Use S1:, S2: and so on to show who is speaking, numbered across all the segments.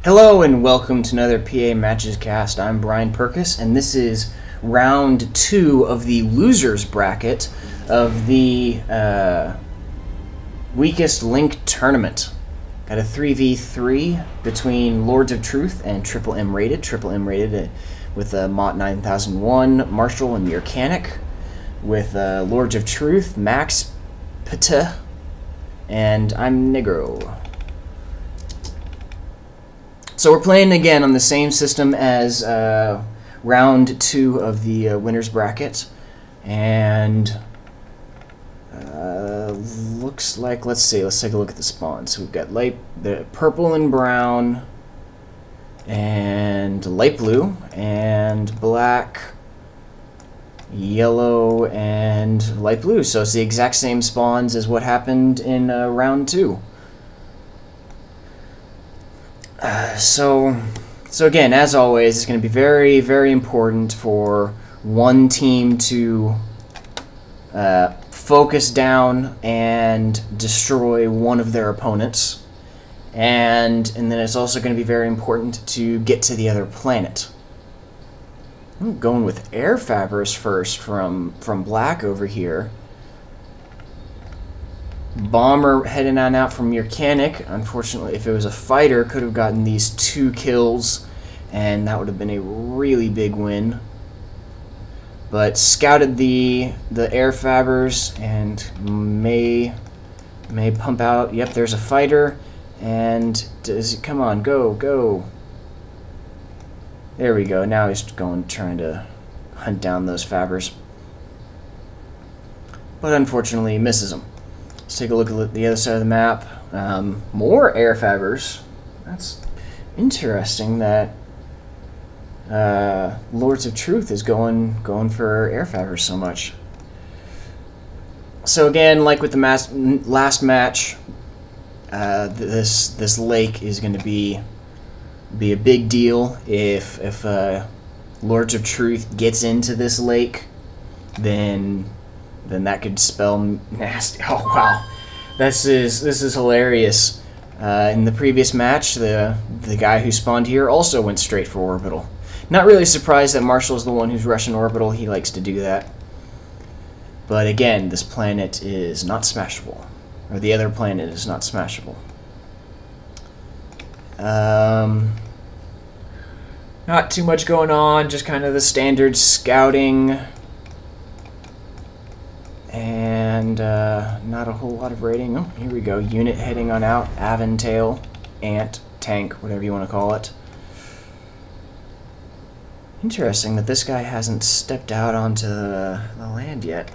S1: Hello and welcome to another PA Matches cast. I'm Brian Perkis, and this is round 2 of the losers bracket of the weakest link tournament. Got a 3v3 between Lords of Truth and Triple M rated with Mott 9001, Marshall, and Murcanic, with Lords of Truth, Max, Pt4h, and imnegro. So we're playing again on the same system as round 2 of the winners bracket, and looks like, let's take a look at the spawns. So we've got the purple and brown, and light blue, and black, yellow, and light blue. So it's the exact same spawns as what happened in round 2. So again, as always, it's going to be very, very important for one team to focus down and destroy one of their opponents, and then it's also going to be very important to get to the other planet. I'm going with air fabbers first from black over here. Bomber heading on out from Murcanic. Unfortunately, if it was a fighter, could have gotten these 2 kills, and that would have been a really big win. But scouted the air fabbers and may pump out. Yep, there's a fighter, and come on, go. There we go. Now he's trying to hunt down those fabbers, but unfortunately he misses them. Let's take a look at the other side of the map. More air fabbers. That's interesting that Lords of Truth is going for air fabbers so much. So again, like with the last match, this lake is going to be a big deal. If Lords of Truth gets into this lake, then that could spell nasty. Oh wow, this is hilarious. In the previous match, the guy who spawned here also went straight for orbital. Not really surprised that Marshall's the one who's rushing orbital. He likes to do that. But again, this planet is not smashable, or the other planet is not smashable. Not too much going on, just kind of the standard scouting. And not a whole lot of raiding. Oh, here we go. Unit heading on out. Aventail, ant, tank, whatever you want to call it. Interesting that this guy hasn't stepped out onto the land yet.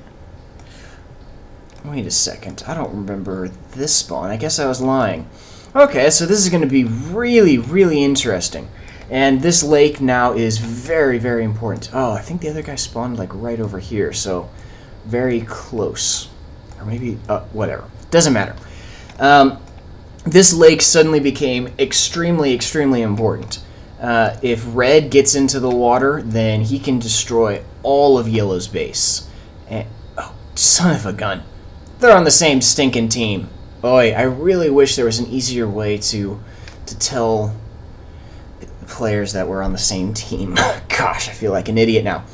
S1: Wait a second. I don't remember this spawn. I guess I was lying. Okay, so this is going to be really, really interesting. And this lake now is very, very important. Oh, I think the other guy spawned like right over here, so very close, or maybe whatever, doesn't matter. This lake suddenly became extremely, extremely important. If red gets into the water, then he can destroy all of yellow's base. And, oh, son of a gun, they're on the same stinking team. Boy, I really wish there was an easier way to tell players that we're on the same team. Gosh, I feel like an idiot now.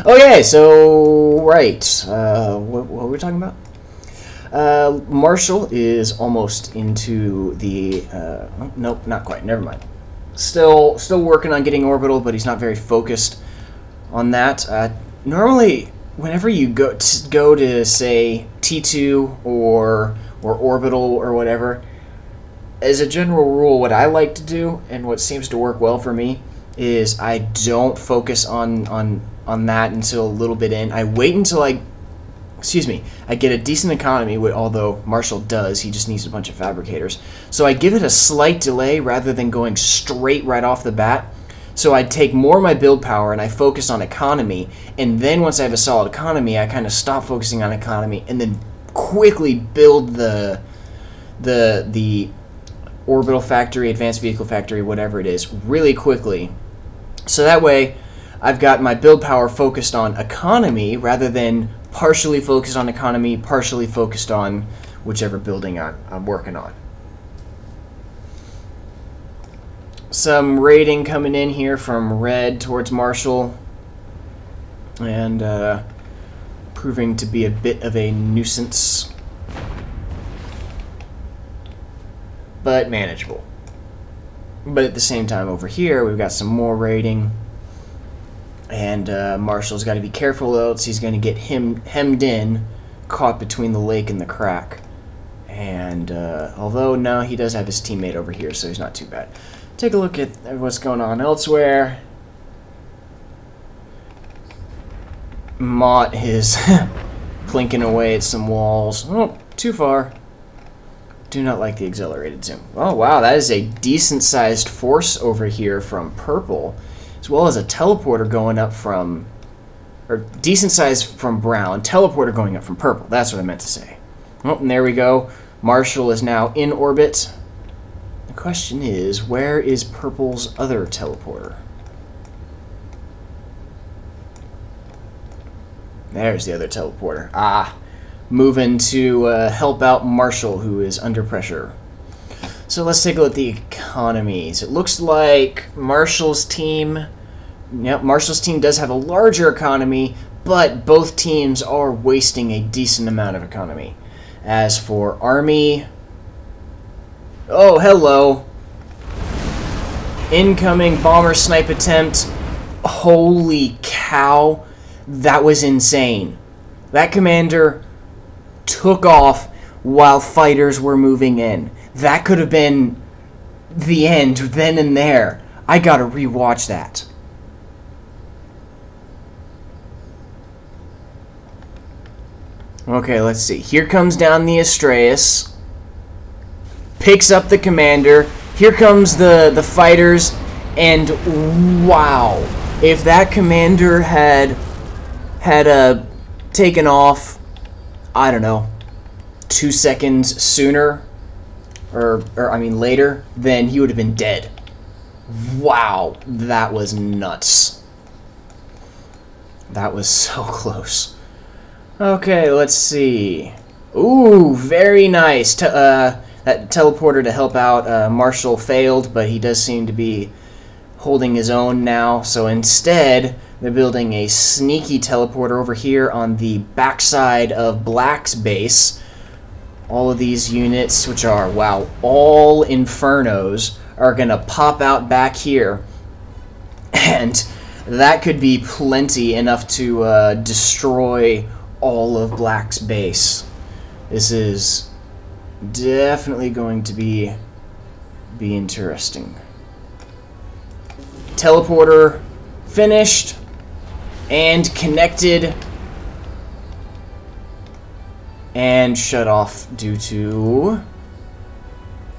S1: Okay, so, right, what were we talking about? Marshall is almost into the, oh, nope, not quite, never mind. Still working on getting orbital, but he's not very focused on that. Normally, whenever you go to say, T2 or orbital or whatever, as a general rule, what I like to do, and what seems to work well for me, is I don't focus on that until a little bit in. I wait until I get a decent economy, although Marshall does, he just needs a bunch of fabricators. So I give it a slight delay rather than going straight right off the bat. So I take more of my build power and I focus on economy, and then once I have a solid economy, I kind of stop focusing on economy and then quickly build the orbital factory, advanced vehicle factory, whatever it is, really quickly. So that way, I've got my build power focused on economy rather than partially focused on economy, partially focused on whichever building I'm working on. some raiding coming in here from red towards Marshall, and proving to be a bit of a nuisance, but manageable. But at the same time over here, we've got some more raiding, and Marshall's got to be careful, else he's going to get hemmed in, caught between the lake and the crack. And although, no, he does have his teammate over here, so he's not too bad. Take a look at what's going on elsewhere. Mott is clinking away at some walls. Oh, too far. Do not like the accelerated zoom. Oh, wow, that is a decent-sized force over here from purple, as well as a teleporter going up from... or decent-sized from brown, teleporter going up from purple. That's what I meant to say. Oh, and there we go. Marshall is now in orbit. The question is, where is purple's other teleporter? There's the other teleporter. Ah, moving to help out Marshall, who is under pressure. So let's take a look at the economies. It looks like Marshall's team... Yep, Marshall's team does have a larger economy, but both teams are wasting a decent amount of economy. As for Army... Oh, hello. Incoming bomber snipe attempt. Holy cow. That was insane. That commander took off while fighters were moving in. That could have been the end then and there. I gotta rewatch that. Okay, let's see. Here comes down the Astraeus. Picks up the commander. Here comes the fighters. And wow. If that commander had taken off, I don't know, 2 seconds sooner, or I mean later, then he would have been dead. Wow, that was nuts. That was so close. Okay, let's see. Ooh, very nice. That teleporter to help out Marshall failed, but he does seem to be holding his own now. So instead, they're building a sneaky teleporter over here on the backside of Black's base. All of these units, which are, wow, all Infernos, are going to pop out back here. And that could be plenty, enough to destroy all of Black's base. This is definitely going to be interesting. Teleporter finished and connected and shut off due to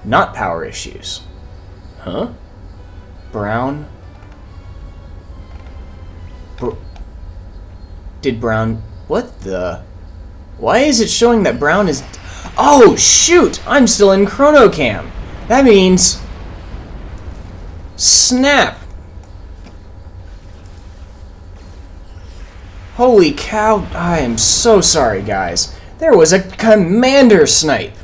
S1: not power issues. Huh? Brown? Did Brown... What the... Why is it showing that Brown is... Oh, shoot! I'm still in ChronoCam. That means... Snap! Holy cow, I am so sorry, guys. There was a commander snipe!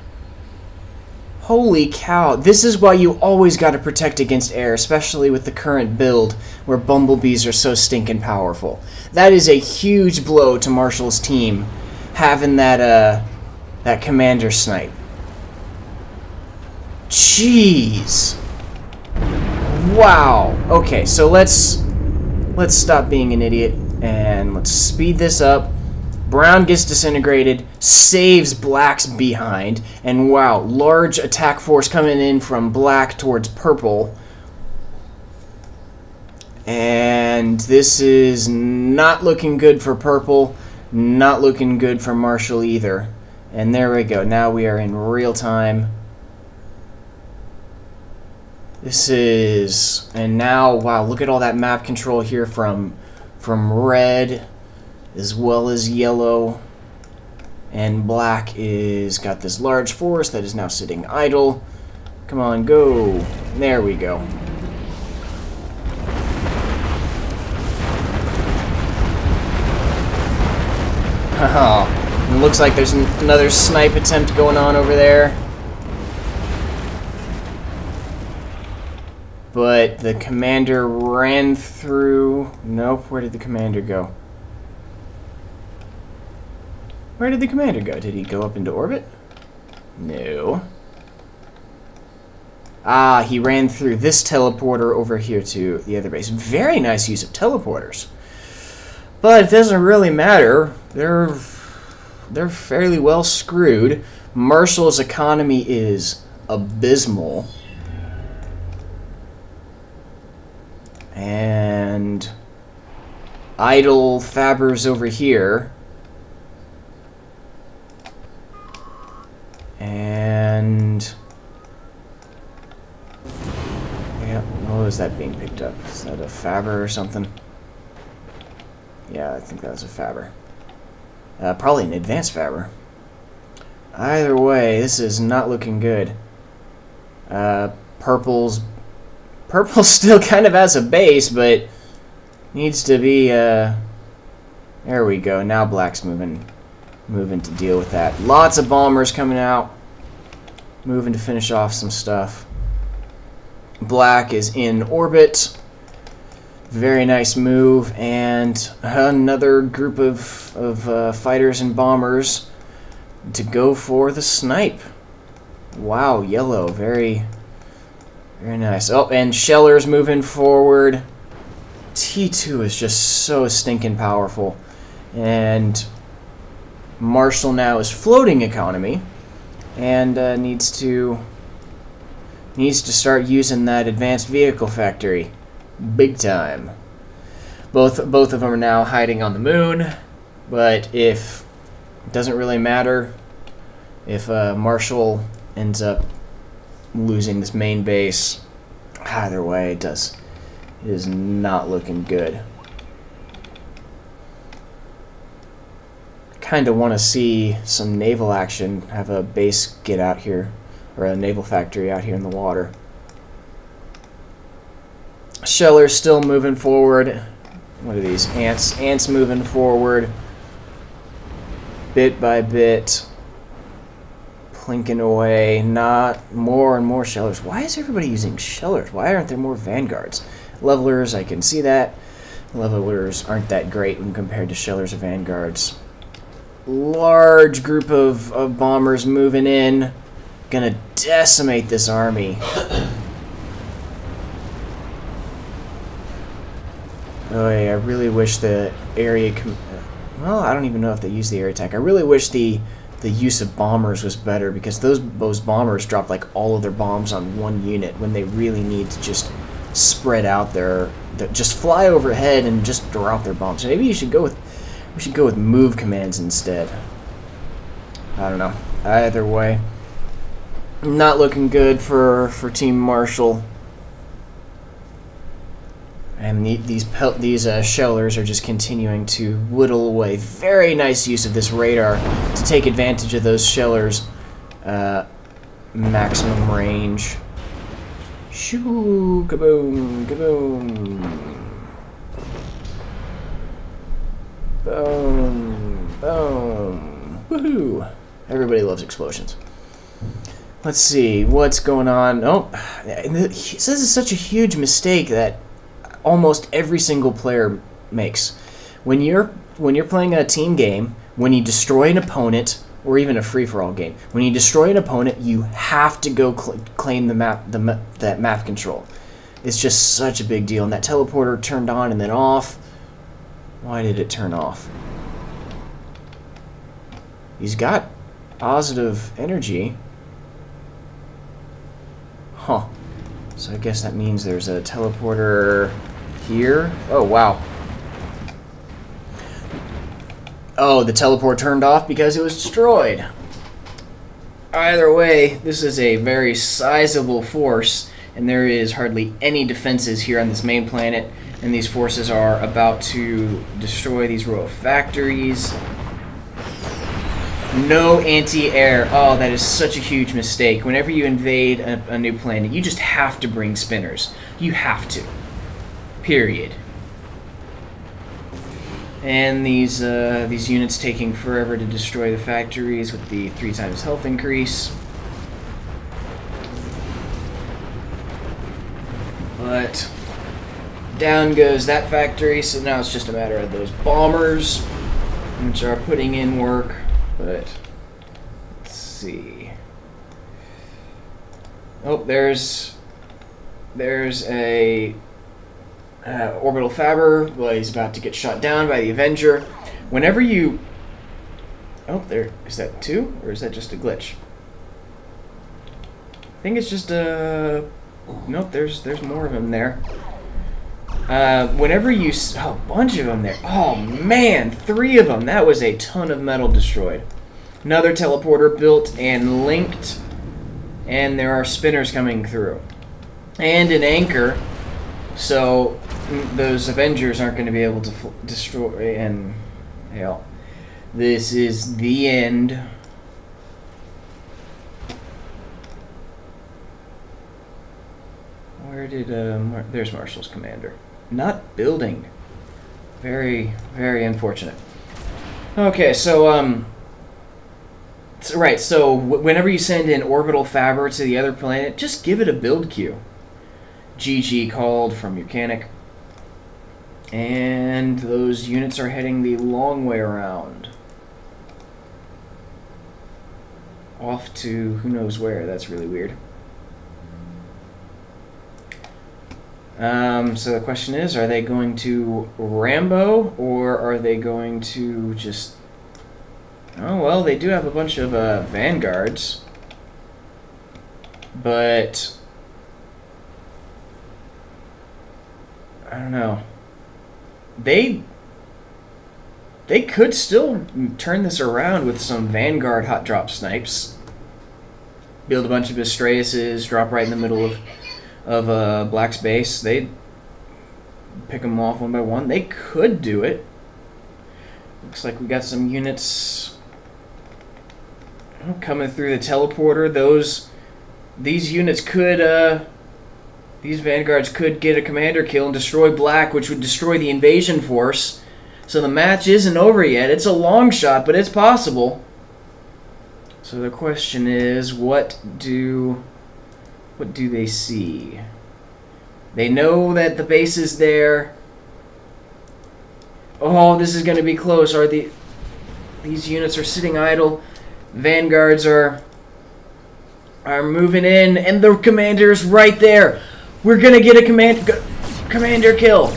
S1: Holy cow, this is why you always gotta protect against air, especially with the current build, where bumblebees are so stinking powerful. That is a huge blow to Marshall's team, having that commander snipe. Jeez! Wow! Okay, so let's stop being an idiot, and let's speed this up. Brown gets disintegrated, saves Black's behind, and wow, large attack force coming in from Black towards Purple. And this is not looking good for Purple, not looking good for Marshall either. And there we go, now we are in real time. This is, and now, wow, look at all that map control here from red, as well as yellow, and Black is got this large force that is now sitting idle. Come on, go. There we go. Oh, it looks like there's another snipe attempt going on over there. but the commander ran through... Nope, where did the commander go? Where did the commander go? Did he go up into orbit? No. Ah, he ran through this teleporter over here to the other base. Very nice use of teleporters. But it doesn't really matter. They're fairly well screwed. Marshall's economy is abysmal. And idle Fabbers over here. And yeah, what was that being picked up? Is that a Fabber or something? Yeah, I think that was a Fabber. Probably an advanced Fabber. Either way, this is not looking good. Purple's still kind of has a base, but needs to be. There we go. Now black's moving to deal with that. Lots of bombers coming out, moving to finish off some stuff. Black is in orbit. Very nice move, and another group of fighters and bombers to go for the snipe. Wow, yellow, very nice. Oh, and Sheller's moving forward. T2 is just so stinking powerful, and Marshall now is floating economy, and needs to start using that advanced vehicle factory. Big time. Both of them are now hiding on the moon, but it doesn't really matter if Marshall ends up losing this main base. Either way, it is not looking good. Kind of want to see some naval action. Have a base get out here, or a naval factory out here in the water. Sheller's still moving forward. What are these? Ants. Ants moving forward. Bit by bit. Plinking away. Not more and more Shellers. Why is everybody using Shellers? Why aren't there more Vanguards? Levelers, I can see that. Levelers aren't that great when compared to Shellers or Vanguards. Large group of bombers moving in. Gonna decimate this army. Oh, yeah, I really wish the area... well, I don't even know if they use the air attack. I really wish the use of bombers was better, because those bombers drop like all of their bombs on one unit when they really need to just spread out just fly overhead and just drop their bombs. Maybe we should go with move commands instead. I don't know. Either way, not looking good for Team Marshall. And these Shellers are just continuing to whittle away. Very nice use of this radar to take advantage of those Shellers' maximum range. Shoo, kaboom, kaboom. Boom, boom. Woohoo! Everybody loves explosions. Let's see, what's going on? Oh, he says it's such a huge mistake that almost every single player makes. When you're playing a team game, when you destroy an opponent, or even a free-for-all game, when you destroy an opponent, you have to go claim the map, that map control. It's just such a big deal. And that teleporter turned on and then off. Why did it turn off? He's got positive energy. Huh. So I guess that means there's a teleporter here. Oh, wow. Oh, the teleport turned off because it was destroyed. Either way, this is a very sizable force, and there is hardly any defenses here on this main planet, and these forces are about to destroy these row of factories. No anti-air. Oh, that is such a huge mistake. Whenever you invade a new planet, you just have to bring spinners. You have to. Period. And these units taking forever to destroy the factories with the 3x health increase. But down goes that factory, so now it's just a matter of those bombers, which are putting in work. But let's see. Oh, there's a orbital fabber. Well, he's about to get shot down by the Avenger. Whenever you... Oh, there... Is that two? Or is that just a glitch? I think it's just a... Nope, there's more of them there. Whenever you... Oh, a bunch of them there. Oh, man! 3 of them! That was a ton of metal destroyed. Another teleporter built and linked. And there are spinners coming through. And an anchor. So those Avengers aren't going to be able to destroy. And hell, this is the end. Where did there's Marshall's commander? Not building. Very, very unfortunate. Okay, so right. So whenever you send an orbital fabber to the other planet, just give it a build queue. GG called from Murcanic. And those units are heading the long way around. Off to who knows where. That's really weird. So the question is, are they going to Rambo, or are they going to just... Oh, well, they do have a bunch of vanguards. But... I don't know. They could still turn this around with some Vanguard hot drop snipes. Build a bunch of Astraids, drop right in the middle of Black's base. They'd pick them off one by one. They could do it. Looks like we got some units coming through the teleporter. These units could these Vanguards could get a commander kill and destroy Black, which would destroy the invasion force. So the match isn't over yet. It's a long shot, but it's possible. So the question is, what do they see? They know that the base is there. Oh, this is going to be close. These units are sitting idle. Vanguards are moving in, and the commander's right there. We're gonna get a commander kill.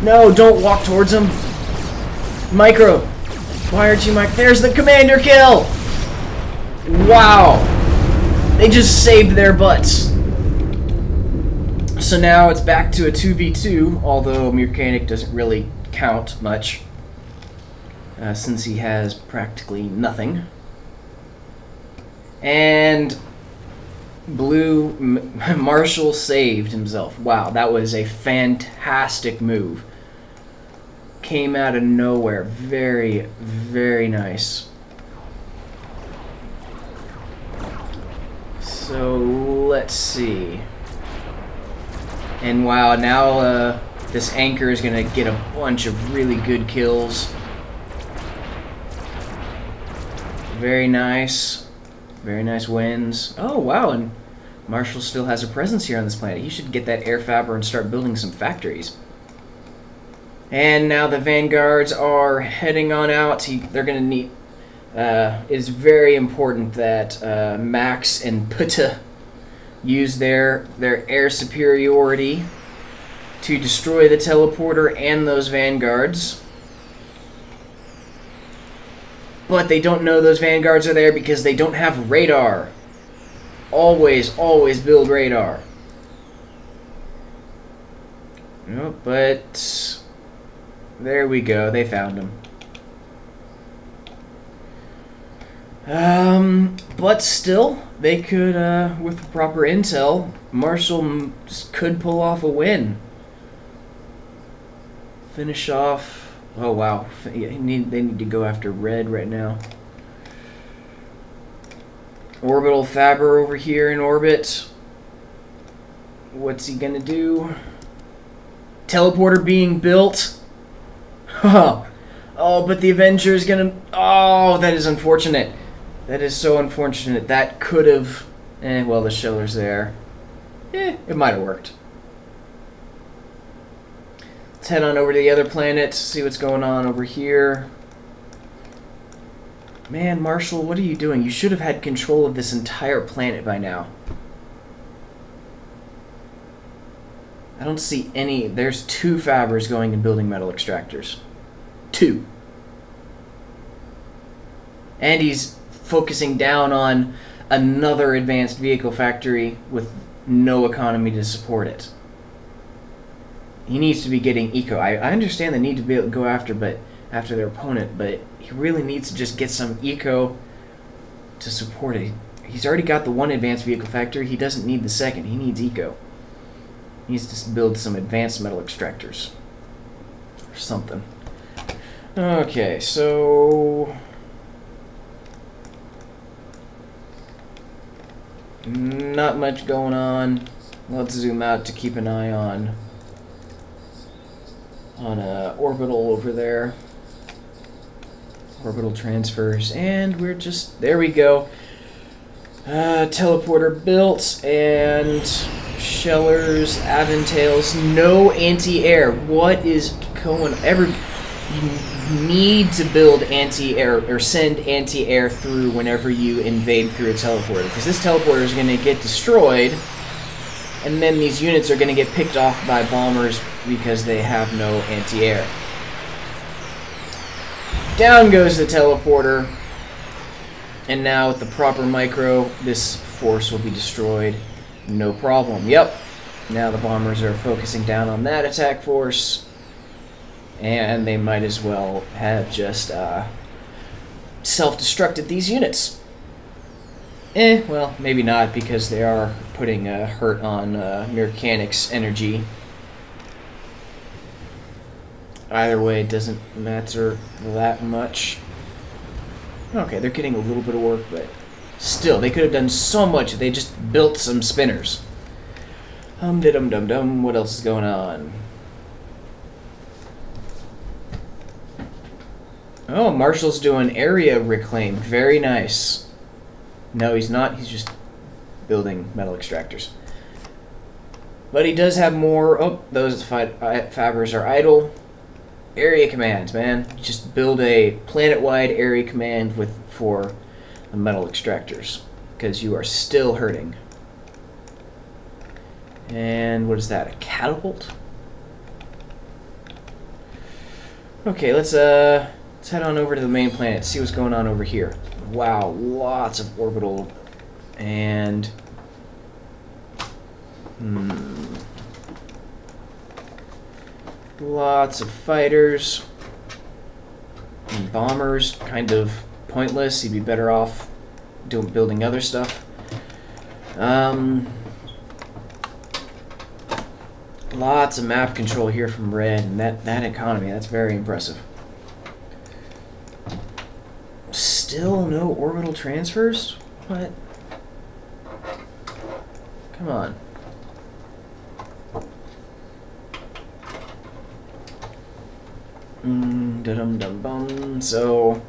S1: No, don't walk towards him. Micro, why aren't you There's the commander kill. Wow, they just saved their butts. So now it's back to a 2v2, although Murcanic doesn't really count much, since he has practically nothing. And Blue Marshall saved himself. Wow, that was a fantastic move. Came out of nowhere. Very, very nice. So let's see. And wow, now this anchor is gonna get a bunch of really good kills. Very nice. Very nice wins. Oh, wow, and Marshall still has a presence here on this planet. He should get that air fabber and start building some factories. And now the Vanguards are heading on out. They're going to need... it's very important that Max and Pt4h use their air superiority to destroy the teleporter and those Vanguards. But they don't know those Vanguards are there because they don't have radar. Always, always build radar. Nope, but there we go. They found him. But still, they could, with proper intel, Marshall could pull off a win. Finish off. Oh wow, they need to go after red right now. Orbital fabber over here in orbit. What's he gonna do? Teleporter being built. Oh, but the Avenger is gonna... Oh, that is unfortunate. That is so unfortunate. That could have... well, the Shiller's there. It might have worked. Let's head on over to the other planet, see what's going on over here. Man, Marshall, what are you doing? You should have had control of this entire planet by now. I don't see any... There's 2 fabbers going and building metal extractors. 2. And he's focusing down on another advanced vehicle factory with no economy to support it. He needs to be getting eco. I understand the need to be able to go after their opponent, but he really needs to just get some eco to support it. He's already got the 1 advanced vehicle factory. He doesn't need the 2nd. He needs eco. He needs to build some advanced metal extractors. Or something. Okay, so... not much going on. Let's zoom out to keep an eye on orbital over there. Orbital transfers, and we're just... there we go. Teleporter built, and Shellers, Aventails, no anti-air. What is going... You need to build anti-air, or send anti-air through whenever you invade through a teleporter, because this teleporter is going to get destroyed, and then these units are going to get picked off by bombers because they have no anti-air. Down goes the teleporter, and now with the proper micro, this force will be destroyed. No problem. Yep. Now the bombers are focusing down on that attack force, and they might as well have just self-destructed these units. Well, maybe not, because they are putting a hurt on Murcanic's energy. Either way, it doesn't matter that much. Okay, they're getting a little bit of work, but still, they could have done so much if they just built some spinners. Dum-dum-dum-dum, what else is going on? Oh, Marshall's doing area reclaim. Very nice. No, he's not. He's just building metal extractors. But he does have more... Oh, those fabbers are idle. Area commands, man. Just build a planet-wide area command for the metal extractors, because you are still hurting. And what is that? A catapult? Okay, let's head on over to the main planet, see what's going on over here. Wow, lots of orbital and lots of fighters and bombers. Kind of pointless. You'd be better off building other stuff. Lots of map control here from Red, and that economy, that's very impressive. Still no orbital transfers? What? Come on. Dum-dum-bum. So,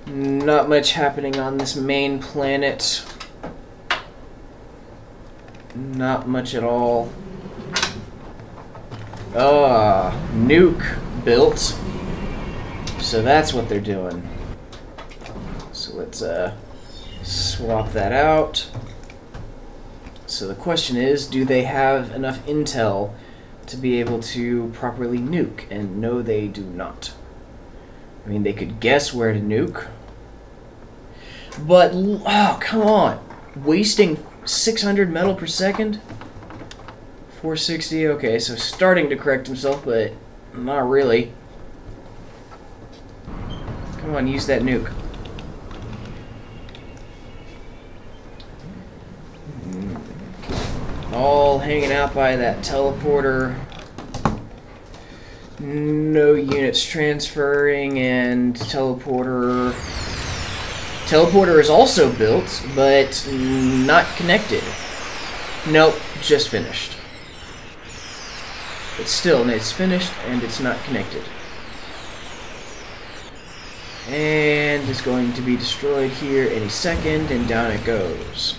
S1: not much happening on this main planet. Not much at all. Nuke built. So that's what they're doing. So let's swap that out. So the question is, do they have enough intel to be able to properly nuke? And no, they do not. I mean, they could guess where to nuke. But, oh, come on. Wasting 600 metal per second? 460, okay, so starting to correct himself, but not really. Come on, use that nuke. All hanging out by that teleporter. No units transferring, and teleporter is also built, but not connected. Nope, just finished. But still, it's finished and it's not connected. And it's going to be destroyed here any second, and down it goes.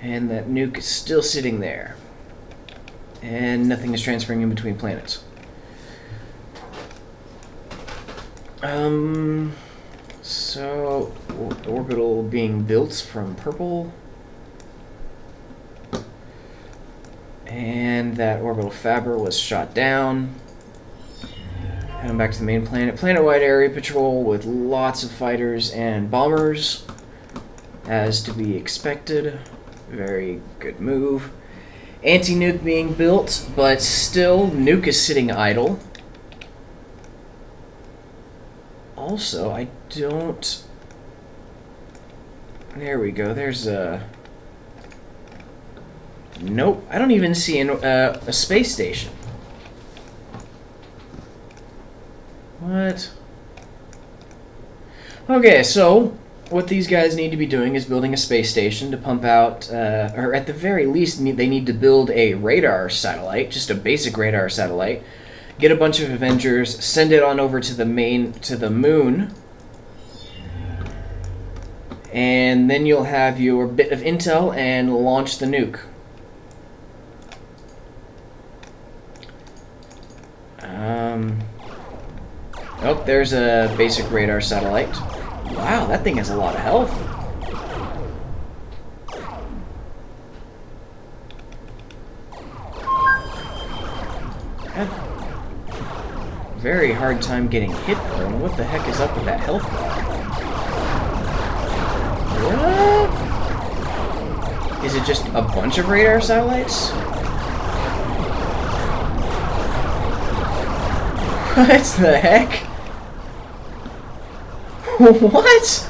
S1: And that nuke is still sitting there. And nothing is transferring in between planets. So, orbital being built from purple. And that orbital fabber was shot down. Heading back to the main planet. Planet-wide area patrol with lots of fighters and bombers. As to be expected. Very good move. Anti-nuke being built, but still, nuke is sitting idle. Also, I don't... There we go, there's a... Nope, I don't even see a space station. What? Okay, so... What these guys need to be doing is building a space station to pump out, or at the very least, they need to build a radar satellite, just a basic radar satellite, get a bunch of Avengers, send it on over to the moon, and then you'll have your bit of intel and launch the nuke. Oh, there's a basic radar satellite. Wow, that thing has a lot of health. Very hard time getting hit, though. What the heck is up with that health bar? What? Is it just a bunch of radar satellites? What the heck? What?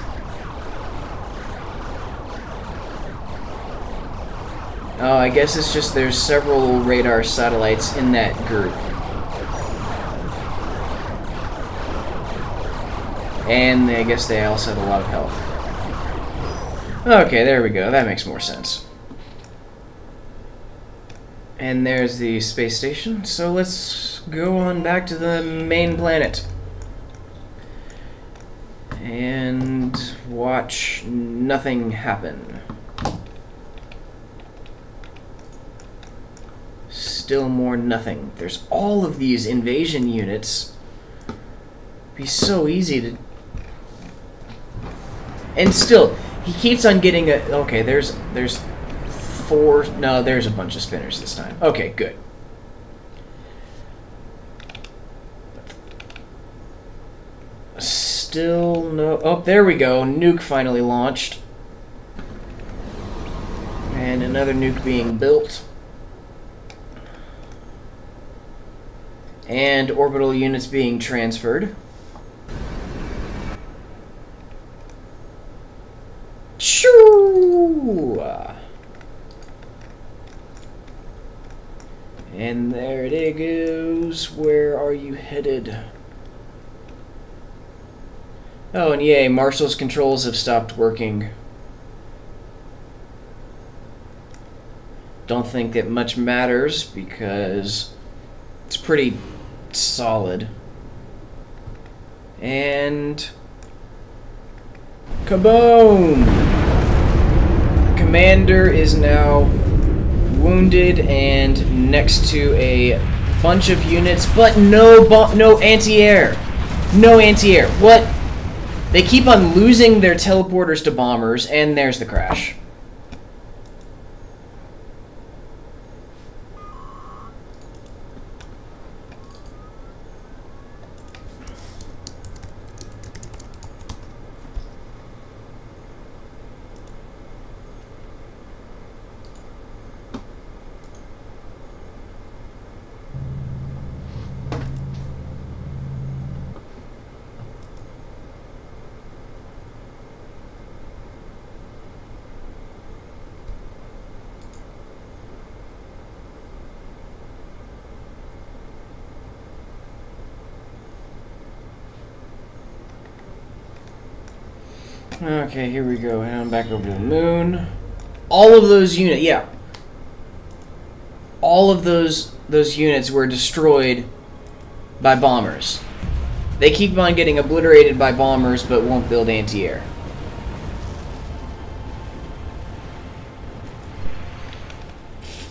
S1: Oh, I guess it's just there's several radar satellites in that group. And I guess they also have a lot of health. Okay, there we go. That makes more sense. And there's the space station. So let's go on back to the main planet. And watch nothing happen. Still more nothing. There's all of these invasion units. It'd be so easy to... And still, he keeps on getting a... Okay, there's four... No, there's a bunch of spinners this time. Okay, good. Still no... Oh, there we go. Nuke finally launched. And another nuke being built. And orbital units being transferred. Shoo! And there it goes. Where are you headed? Oh, and yay, Marshall's controls have stopped working. Don't think that much matters because it's pretty solid. And kaboom! Commander is now wounded and next to a bunch of units, but no anti-air. No anti-air. What? They keep on losing their teleporters to bombers, and there's the crash. Okay, here we go. Head on back over to the moon. All of those units, yeah. All of those units were destroyed by bombers. They keep on getting obliterated by bombers, but won't build anti-air.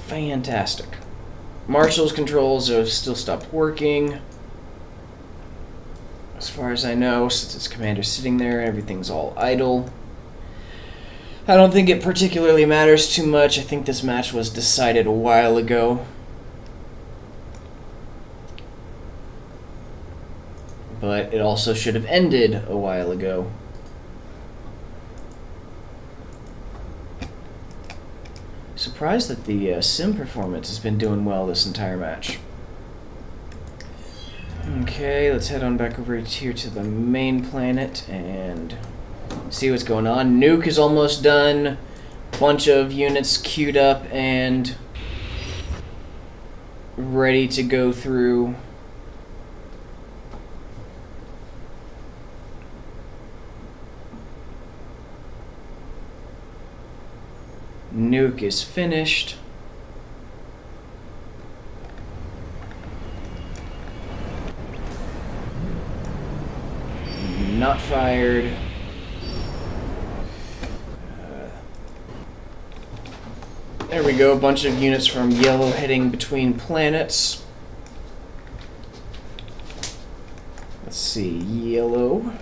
S1: Fantastic. Marshall's controls have still stopped working. As far as I know, since its commander's sitting there, everything's all idle. I don't think it particularly matters too much. I think this match was decided a while ago. But it also should have ended a while ago. Surprised that the sim performance has been doing well this entire match. Okay, let's head on back over here to the main planet and see what's going on. Nuke is almost done. Bunch of units queued up and ready to go through. Nuke is finished. Not fired. There we go, a bunch of units from yellow heading between planets. Let's see, yellow.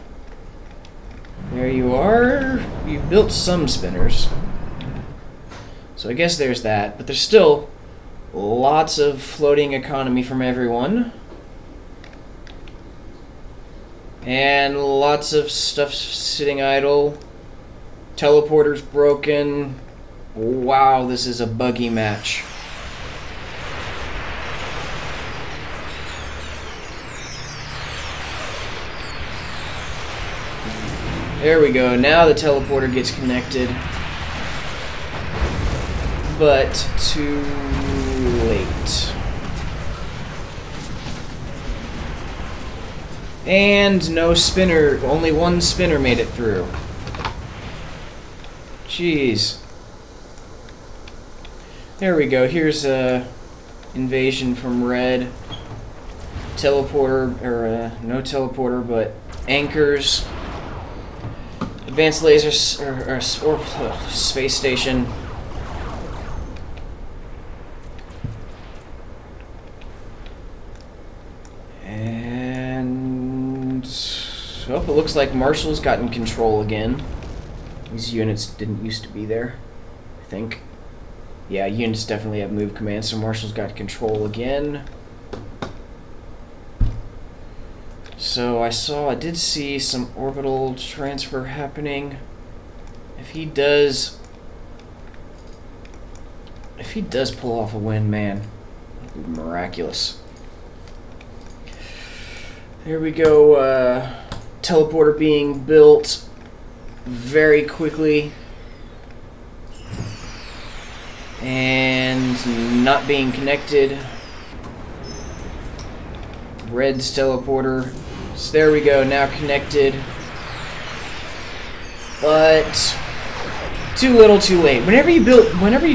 S1: There you are. You've built some spinners. So I guess there's that, but there's still lots of floating economy from everyone. And lots of stuff sitting idle. Teleporter's broken. Wow, this is a buggy match. There we go, now the teleporter gets connected. But too late. And no spinner, only one spinner made it through. Jeez. There we go, here's a invasion from red. Teleporter, or no teleporter, but anchors. Advanced lasers, or space station. Oh, it looks like Marshall's gotten control again. These units didn't used to be there, I think. Yeah, units definitely have move commands, so Marshall's got control again. So I did see some orbital transfer happening. If he does pull off a win, man, that'd be miraculous. Here we go, teleporter being built very quickly and not being connected. Red's teleporter, so there we go, now connected, but too little too late. Whenever you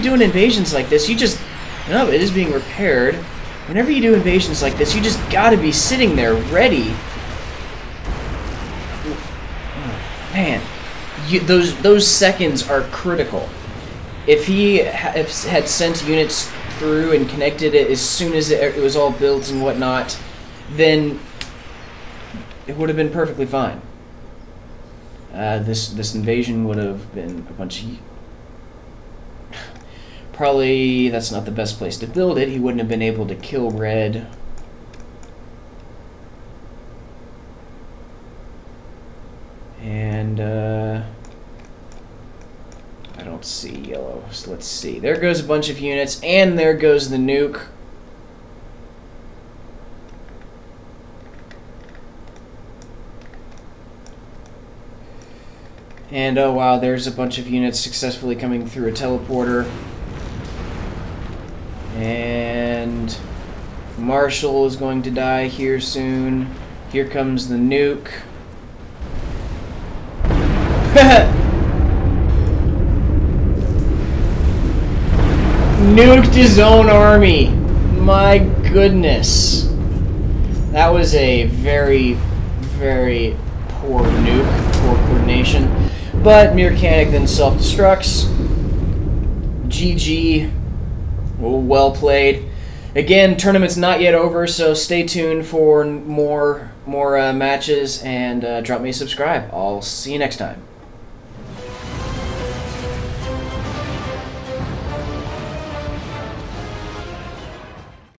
S1: do invasions like this, you just, no, it is being repaired. Whenever you do invasions like this, you just gotta be sitting there ready. Man, those seconds are critical. If he had sent units through and connected it as soon as it was all built and whatnot, then it would have been perfectly fine. This invasion would have been a bunch of... Probably that's not the best place to build it. He wouldn't have been able to kill red. And I don't see yellow, so let's see. There goes a bunch of units, and there goes the nuke. And oh wow, there's a bunch of units successfully coming through a teleporter. And Marshall is going to die here soon. Here comes the nuke. Nuked his own army. My goodness. That was a very, very poor nuke, poor coordination. But Murcanic then self-destructs. GG. Well played. Again, tournament's not yet over, so stay tuned for more matches, and drop me a subscribe. I'll see you next time.